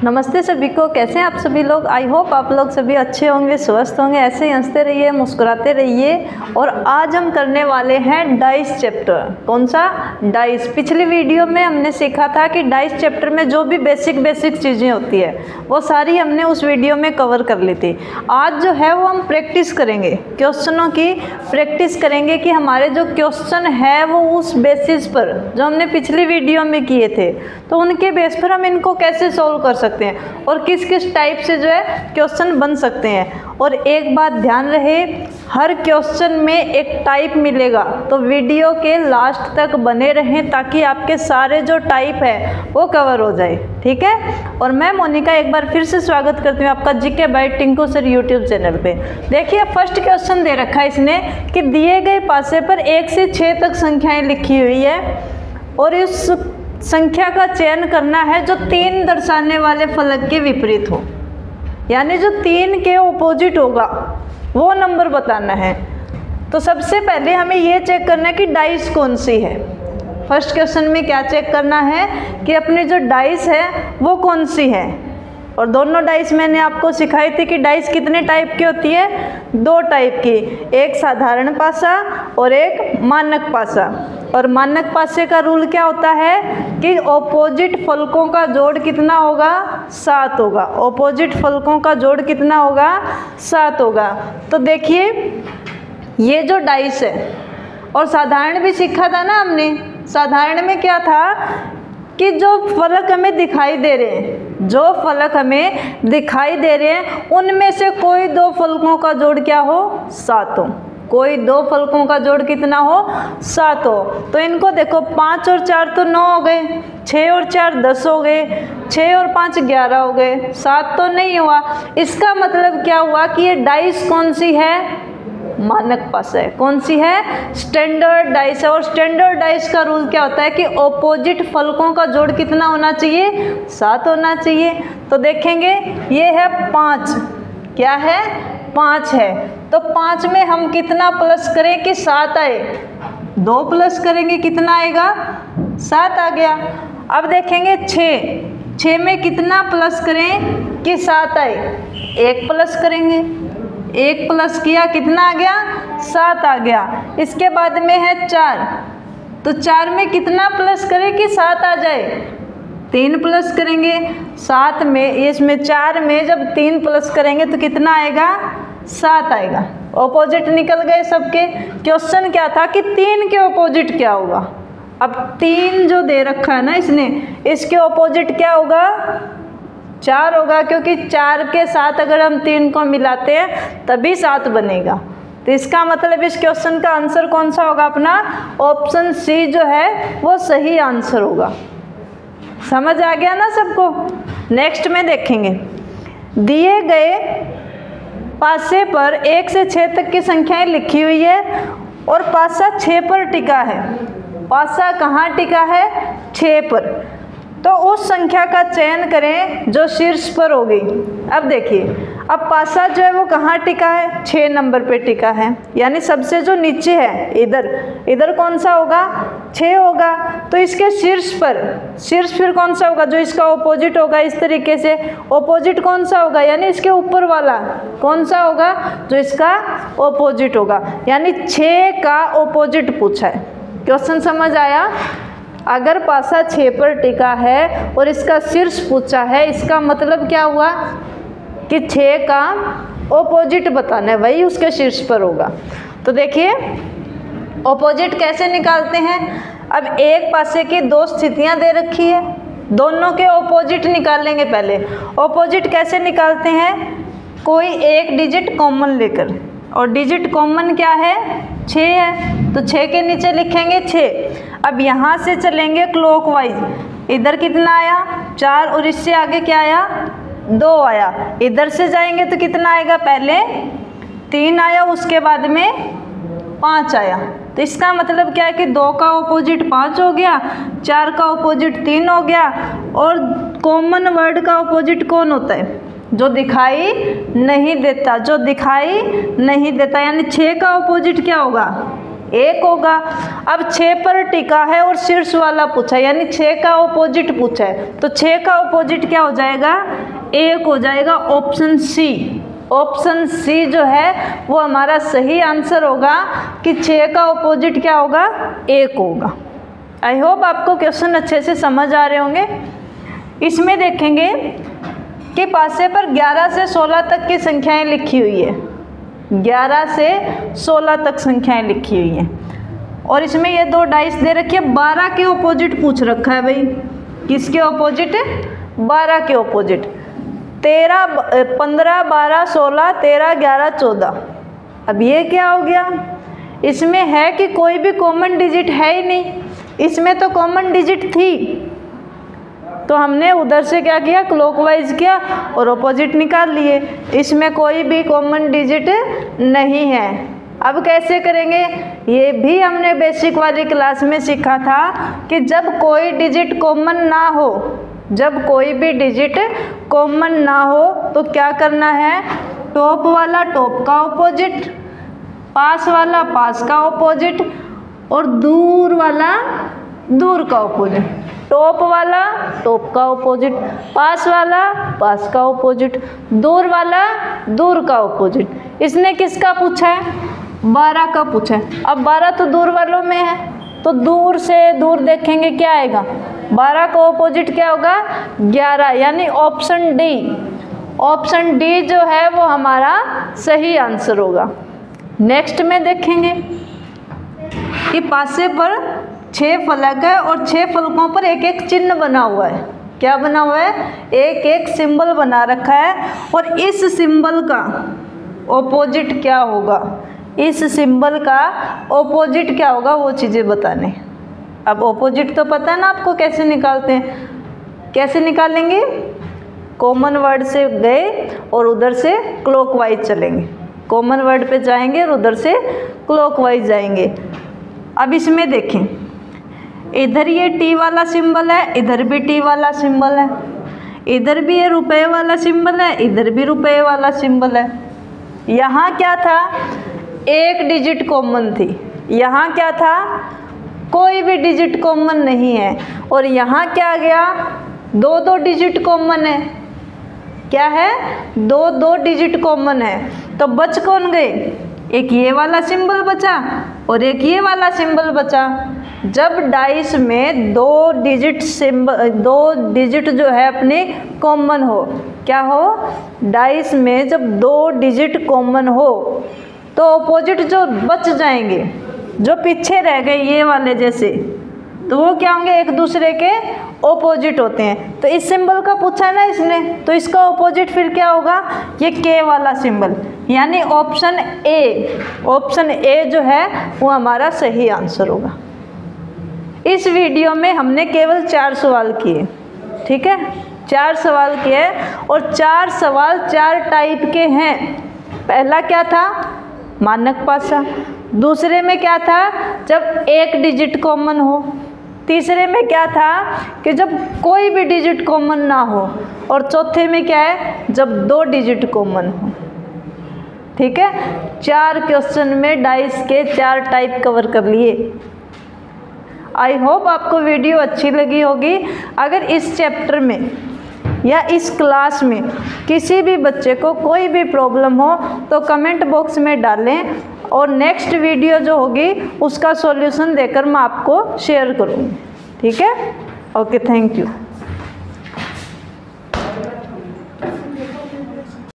नमस्ते सभी को। कैसे हैं आप सभी लोग। आई होप आप लोग सभी अच्छे होंगे, स्वस्थ होंगे। ऐसे ही हंसते रहिए, मुस्कुराते रहिए। और आज हम करने वाले हैं डाइस चैप्टर। कौन सा? डाइस। पिछली वीडियो में हमने सीखा था कि डाइस चैप्टर में जो भी बेसिक चीज़ें होती है वो सारी हमने उस वीडियो में कवर कर ली थी। आज जो है वो हम प्रैक्टिस करेंगे, क्वेश्चनों की प्रैक्टिस करेंगे कि हमारे जो क्वेश्चन है वो उस बेसिस पर जो हमने पिछली वीडियो में किए थे तो उनके बेस पर हम इनको कैसे सॉल्व कर सकते हैं और किस किस टाइप से जो है क्वेश्चन बन सकते हैं। और एक बात ध्यान रहे, हर क्वेश्चन में एक टाइप मिलेगा, तो वीडियो के लास्ट तक बने रहें ताकि आपके सारे जो टाइप है वो कवर हो जाए। ठीक है। और मैं मोनिका एक बार फिर से स्वागत करती हूँ आपका GK by Tinku sir YouTube channel पे। देखिए फर्स्ट क्वेश्चन दे रखा है इसने कि दिए गए पासे पर 1 से 6 तक संख्याएं लिखी हुई है और इस संख्या का चयन करना है जो 3 दर्शाने वाले फलक के विपरीत हो, यानी जो 3 के ऑपोजिट होगा वो नंबर बताना है। तो सबसे पहले हमें ये चेक करना है कि डाइस कौन सी है। फर्स्ट क्वेश्चन में क्या चेक करना है कि अपनी जो डाइस है वो कौन सी है। और दोनों डाइस मैंने आपको सिखाई थी कि डाइस कितने टाइप की होती है, 2 टाइप की, एक साधारण पासा और एक मानक पासा। और मानक पासे का रूल क्या होता है कि ऑपोजिट फलकों का जोड़ कितना होगा, 7 होगा। ऑपोजिट फलकों का जोड़ कितना होगा, 7 होगा। तो देखिए ये जो डाइस है, और साधारण भी सीखा था ना हमने। साधारण में क्या था कि जो फलक हमें दिखाई दे रहे हैं, जो फलक हमें दिखाई दे रहे हैं उनमें से कोई 2 फलकों का जोड़ क्या हो, 7 हो। कोई 2 फलकों का जोड़ कितना हो, 7 हो। तो इनको देखो 5 और 4 तो 9 हो गए, 6 और 4 10 हो गए, 6 और 5 11 हो गए, 7 तो नहीं हुआ। इसका मतलब क्या हुआ कि ये डाइस कौन सी है, मानक पासा है। कौन सी है, स्टैंडर्ड डाइस है। और स्टैंडर्ड डाइस का रूल क्या होता है कि ऑपोजिट फलकों का जोड़ कितना होना चाहिए, 7 होना चाहिए। तो देखेंगे ये है 5, क्या है, 5 है। तो 5 में हम कितना प्लस करें कि 7 आए, 2 प्लस करेंगे कितना आएगा, 7 आ गया। अब देखेंगे 6 में कितना प्लस करें कि 7 आए, 1 प्लस करेंगे, 1 प्लस किया कितना आ गया, 7 आ गया। इसके बाद में है 4, तो 4 में कितना प्लस करें कि 7 आ जाए, 3 प्लस करेंगे। 7 में, इसमें 4 में जब 3 प्लस करेंगे तो कितना आएगा, 7 आएगा। ऑपोजिट निकल गए सबके। क्वेश्चन क्या था कि 3 के ऑपोजिट क्या होगा। अब 3 जो दे रखा है ना इसने, इसके ऑपोजिट क्या होगा, 4 होगा, क्योंकि 4 के साथ अगर हम 3 को मिलाते हैं तभी 7 बनेगा। तो इसका मतलब इस क्वेश्चन का आंसर कौन सा होगा अपना, ऑप्शन सी जो है वो सही आंसर होगा। समझ आ गया ना सबको। नेक्स्ट में देखेंगे, दिए गए पासे पर 1 से 6 तक की संख्याएं लिखी हुई है और पासा 6 पर टिका है। पासा कहाँ टिका है, 6 पर। तो उस संख्या का चयन करें जो शीर्ष पर होगी। अब देखिए, अब पासा जो है वो कहाँ टिका है, 6 नंबर पे टिका है, यानी सबसे जो नीचे है इधर कौन सा होगा, 6 होगा। तो इसके शीर्ष पर, शीर्ष फिर कौन सा होगा, जो इसका ऑपोजिट होगा। इस तरीके से ऑपोजिट कौन सा होगा, यानी इसके ऊपर वाला कौन सा होगा, जो इसका ऑपोजिट होगा। यानी 6 का ऑपोजिट पूछा है। क्वेश्चन समझ आया। अगर पासा 6 पर टिका है और इसका शीर्ष पूछा है, इसका मतलब क्या हुआ कि 6 का ऑपोजिट बताना है, वही उसके शीर्ष पर होगा। तो देखिए ऑपोजिट कैसे निकालते हैं। अब एक पासे की 2 स्थितियां दे रखी है, दोनों के ऑपोजिट निकालेंगे। पहले ऑपोजिट कैसे निकालते हैं, कोई एक डिजिट कॉमन लेकर, और डिजिट कॉमन क्या है, 6 है, तो 6 के नीचे लिखेंगे 6। अब यहाँ से चलेंगे क्लॉकवाइज, इधर कितना आया, 4, और इससे आगे क्या आया, 2 आया। इधर से जाएंगे तो कितना आएगा, पहले 3 आया, उसके बाद में 5 आया। तो इसका मतलब क्या है कि 2 का ऑपोजिट 5 हो गया, 4 का ऑपोजिट 3 हो गया। और कॉमन वर्ड का ऑपोजिट कौन होता है, जो दिखाई नहीं देता, जो दिखाई नहीं देता। यानी 6 का ऑपोजिट क्या होगा, 1 होगा। अब 6 पर टिका है और शीर्ष वाला पूछा है, यानी 6 का ऑपोजिट पूछा है, तो 6 का ऑपोजिट क्या हो जाएगा? 1 हो जाएगा। ऑप्शन सी, ऑप्शन सी जो है वो हमारा सही आंसर होगा कि 6 का ऑपोजिट क्या होगा? 1 होगा। आई होप आपको क्वेश्चन अच्छे से समझ आ रहे होंगे। इसमें देखेंगे कि पासे पर 11 से 16 तक की संख्याएं लिखी हुई है, 11 से 16 तक संख्याएं लिखी हुई हैं, और इसमें ये 2 डाइस दे रखी है। 12 के ऑपोजिट पूछ रखा है भाई, किसके ऑपोजिट? 12 के ऑपोजिट। 13, 15, 12, 16, 13, 11, 14। अब ये क्या हो गया? इसमें है कि कोई भी कॉमन डिजिट है ही नहीं, इसमें तो कॉमन डिजिट थी, तो हमने उधर से क्या किया? क्लॉकवाइज किया और ऑपोजिट निकाल लिए। इसमें कोई भी कॉमन डिजिट नहीं है। अब कैसे करेंगे? ये भी हमने बेसिक वाली क्लास में सीखा था कि जब कोई डिजिट कॉमन ना हो, जब कोई भी डिजिट कॉमन ना हो तो क्या करना है? टॉप वाला टॉप का ऑपोजिट, पास वाला पास का ऑपोजिट, और दूर वाला दूर का ऑपोजिट। टॉप वाला टॉप का ऑपोजिट, पास वाला पास का ऑपोजिट, दूर वाला दूर का ऑपोजिट। इसने किसका पूछा है? 12 का पूछा है। अब 12 तो दूर वालों में है, तो दूर से दूर देखेंगे क्या आएगा? 12 का ऑपोजिट क्या होगा? 11, यानी ऑप्शन डी, ऑप्शन डी जो है वो हमारा सही आंसर होगा। नेक्स्ट में देखेंगे कि पासे पर 6 फलक है और 6 फलकों पर एक एक चिन्ह बना हुआ है। क्या बना हुआ है? एक एक सिंबल बना रखा है, और इस सिंबल का ऑपोजिट क्या होगा? इस सिंबल का ऑपोजिट क्या होगा वो चीज़ें बताने। अब ऑपोजिट तो पता है ना आपको कैसे निकालते हैं? कैसे निकालेंगे? कॉमन वर्ड से गए और उधर से क्लॉकवाइज चलेंगे, कॉमन वर्ड पे जाएंगे और उधर से क्लॉकवाइज जाएंगे। अब इसमें देखें, इधर ये टी वाला सिंबल है, इधर भी टी वाला सिंबल है, इधर भी ये रुपए वाला सिंबल है, इधर भी रुपए वाला सिंबल है। यहाँ क्या था? एक डिजिट कॉमन थी, यहाँ क्या था? कोई भी डिजिट कॉमन नहीं है, और यहाँ क्या गया? 2 डिजिट कॉमन है। क्या है? 2 डिजिट कॉमन है, तो बच कौन गए? एक ये वाला सिंबल बचा और एक ये वाला सिंबल बचा। जब डाइस में 2 डिजिट सिंबल, 2 डिजिट जो है अपने कॉमन हो, क्या हो? डाइस में जब 2 डिजिट कॉमन हो तो ऑपोजिट जो बच जाएंगे, जो पीछे रह गए ये वाले जैसे, तो वो क्या होंगे? एक दूसरे के ऑपोजिट होते हैं। तो इस सिंबल का पूछा है ना इसने, तो इसका ऑपोजिट फिर क्या होगा? ये के वाला सिंबल, यानी ऑप्शन ए, ऑप्शन ए जो है वो हमारा सही आंसर होगा। इस वीडियो में हमने केवल 4 सवाल किए, ठीक है? 4 सवाल किए, और 4 सवाल 4 टाइप के हैं। पहला क्या था? मानक पासा। दूसरे में क्या था? जब एक डिजिट कॉमन हो। तीसरे में क्या था? कि जब कोई भी डिजिट कॉमन ना हो। और चौथे में क्या है? जब 2 डिजिट कॉमन हो। ठीक है, 4 क्वेश्चन में डाइस के 4 टाइप कवर कर लिए। आई होप आपको वीडियो अच्छी लगी होगी। अगर इस चैप्टर में या इस क्लास में किसी भी बच्चे को कोई भी प्रॉब्लम हो तो कमेंट बॉक्स में डालें, और नेक्स्ट वीडियो जो होगी उसका सॉल्यूशन देकर मैं आपको शेयर करूँगी। ठीक है, ओके, थैंक यू।